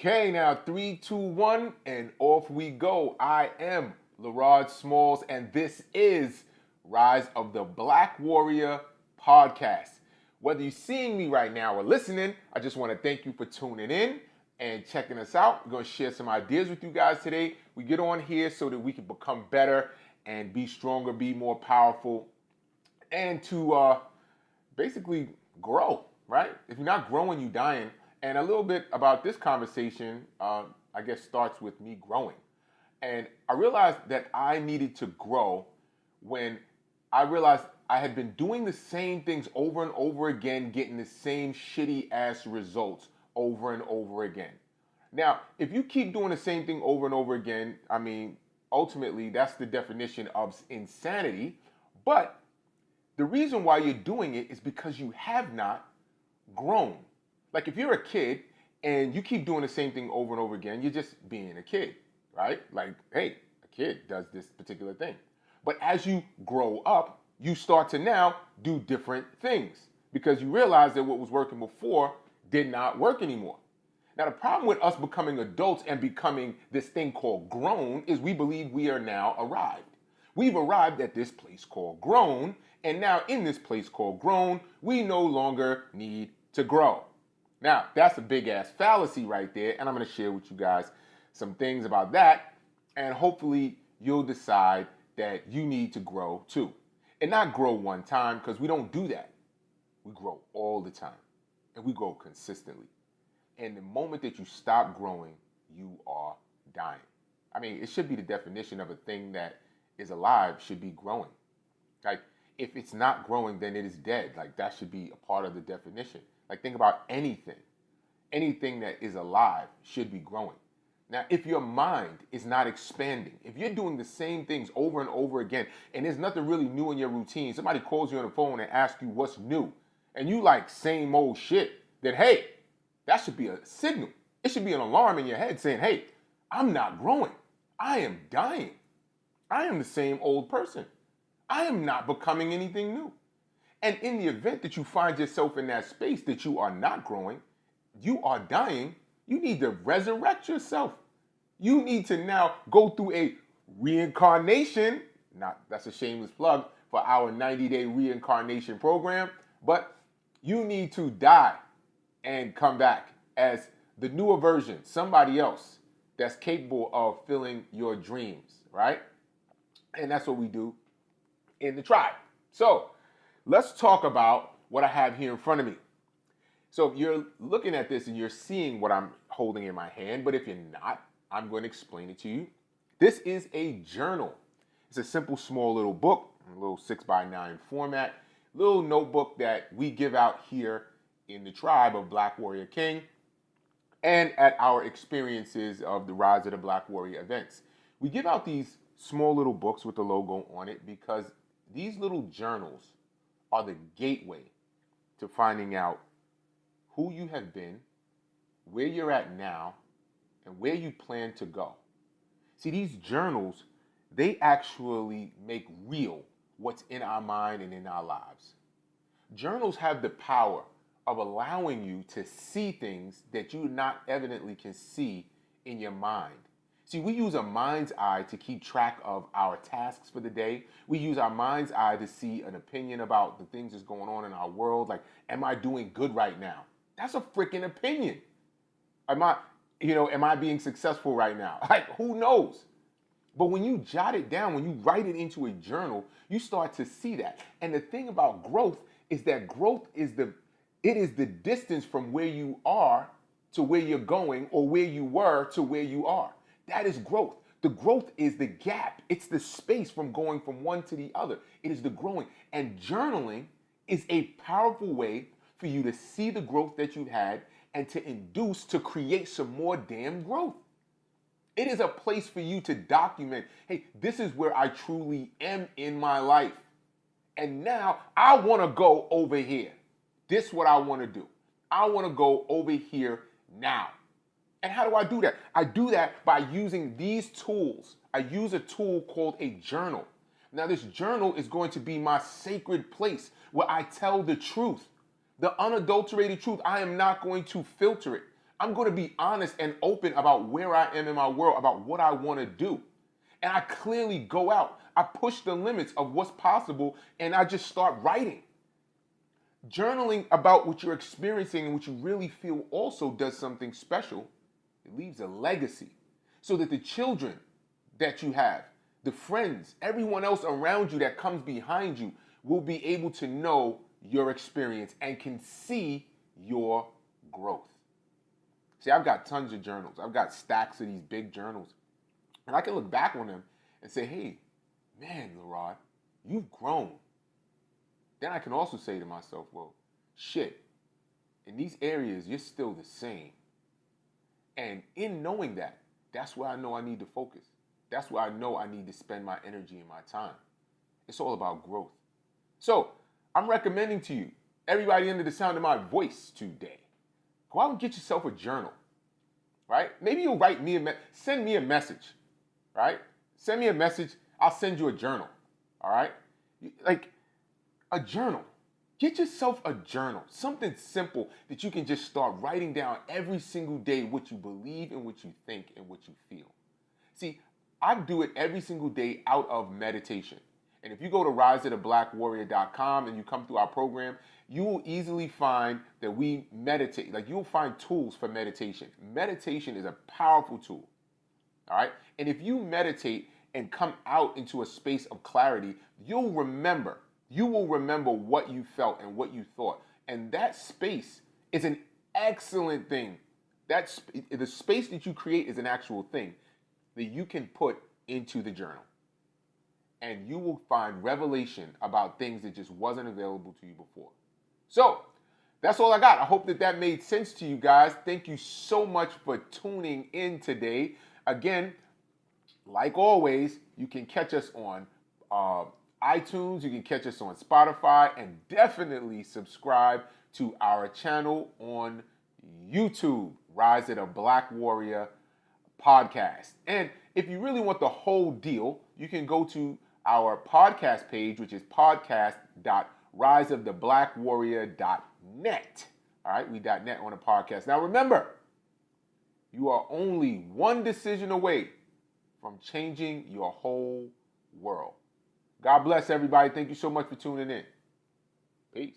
Okay, now 3, 2, 1, and off we go. I am Lerard Smalls, and this is Rise of the Black Warrior podcast. Whether you're seeing me right now or listening, I just want to thank you for tuning in and checking us out. We're going to share some ideas with you guys today. We get on here so that we can become better and be stronger, be more powerful, and to basically grow, right? If you're not growing, you're dying. And a little bit about this conversation, I guess, starts with me growing. And I realized that I needed to grow when I realized I had been doing the same things over and over again, getting the same shitty ass results over and over again. Now, if you keep doing the same thing over and over again, I mean, ultimately, that's the definition of insanity. But the reason why you're doing it is because you have not grown. Like if you're a kid and you keep doing the same thing over and over again, you're just being a kid, right? Like, hey, a kid does this particular thing. But as you grow up, you start to now do different things because you realize that what was working before did not work anymore. Now, the problem with us becoming adults and becoming this thing called grown is we believe we are now arrived. We've arrived at this place called grown, and now in this place called grown, we no longer need to grow. Now, that's a big ass fallacy right there, and I'm going to share with you guys some things about that, and hopefully you'll decide that you need to grow too. And not grow one time, because we don't do that. We grow all the time, and we grow consistently. And the moment that you stop growing, you are dying. I mean, it should be the definition of a thing that is alive should be growing. Like, if it's not growing, then it is dead. Like, that should be a part of the definition. Like, think about anything. Anything that is alive should be growing. Now, if your mind is not expanding, if you're doing the same things over and over again, and there's nothing really new in your routine, somebody calls you on the phone and asks you what's new, and you like same old shit, then hey, that should be a signal. It should be an alarm in your head saying, hey, I'm not growing. I am dying. I am the same old person. I am not becoming anything new. And in the event that you find yourself in that space that you are not growing, you are dying, you need to resurrect yourself. You need to now go through a reincarnation. That's a shameless plug for our 90-day reincarnation program. But you need to die and come back as the newer version, somebody else that's capable of filling your dreams, right? And that's what we do in the tribe. So let's talk about what I have here in front of me. So if you're looking at this and you're seeing what I'm holding in my hand, but if you're not, I'm going to explain it to you. This is a journal. It's a simple, small little book, a little 6x9 format, little notebook that we give out here in the tribe of Black Warrior King and at our experiences of the Rise of the Black Warrior events. We give out these small little books with the logo on it because these little journals are the gateway to finding out who you have been, where you're at now, and where you plan to go. See, these journals, they actually make real what's in our mind and in our lives. Journals have the power of allowing you to see things that you not evidently can see in your mind. See, we use a mind's eye to keep track of our tasks for the day. We use our mind's eye to see an opinion about the things that's going on in our world. Like, am I doing good right now? That's a freaking opinion. Am I being successful right now? Like, who knows? But when you jot it down, when you write it into a journal, you start to see that. And the thing about growth is that growth is the distance from where you are to where you're going, or where you were to where you are. That is growth. The growth is the gap. It's the space from going from one to the other. It is the growing. And journaling is a powerful way for you to see the growth that you've had and to create some more damn growth. It is a place for you to document, hey, this is where I truly am in my life. And now I want to go over here. This is what I want to do. I want to go over here now. And how do I do that? I do that by using these tools. I use a tool called a journal. Now, this journal is going to be my sacred place where I tell the truth, the unadulterated truth. I am not going to filter it. I'm going to be honest and open about where I am in my world, about what I want to do. And I clearly go out. I push the limits of what's possible, and I just start writing. Journaling about what you're experiencing and what you really feel also does something special. It leaves a legacy so that the children that you have, the friends, everyone else around you that comes behind you will be able to know your experience and can see your growth. See, I've got tons of journals. I've got stacks of these big journals. And I can look back on them and say, hey, man, Lerod, you've grown. Then I can also say to myself, well, shit, in these areas, you're still the same. And in knowing that, that's where I know I need to focus. That's where I know I need to spend my energy and my time. It's all about growth. So I'm recommending to you, everybody under the sound of my voice today, go out and get yourself a journal, right? Maybe you'll write me send me a message, right? Send me a message. I'll send you a journal, all right? Like a journal. Get yourself a journal, something simple that you can just start writing down every single day what you believe and what you think and what you feel. See, I do it every single day out of meditation. And if you go to riseoftheblackwarrior.com and you come through our program, you will easily find that we meditate. Like, you'll find tools for meditation. Meditation is a powerful tool, all right? And if you meditate and come out into a space of clarity, you will remember what you felt and what you thought. And that space is an excellent thing. The space that you create is an actual thing that you can put into the journal. And you will find revelation about things that just wasn't available to you before. So, that's all I got. I hope that made sense to you guys. Thank you so much for tuning in today. Again, like always, you can catch us on iTunes, you can catch us on Spotify, and definitely subscribe to our channel on YouTube, Rise of the Black Warrior Podcast. And if you really want the whole deal, you can go to our podcast page, which is podcast.riseoftheblackwarrior.net. All right, we .net on the podcast. Now remember, you are only one decision away from changing your whole world. God bless everybody. Thank you so much for tuning in. Peace.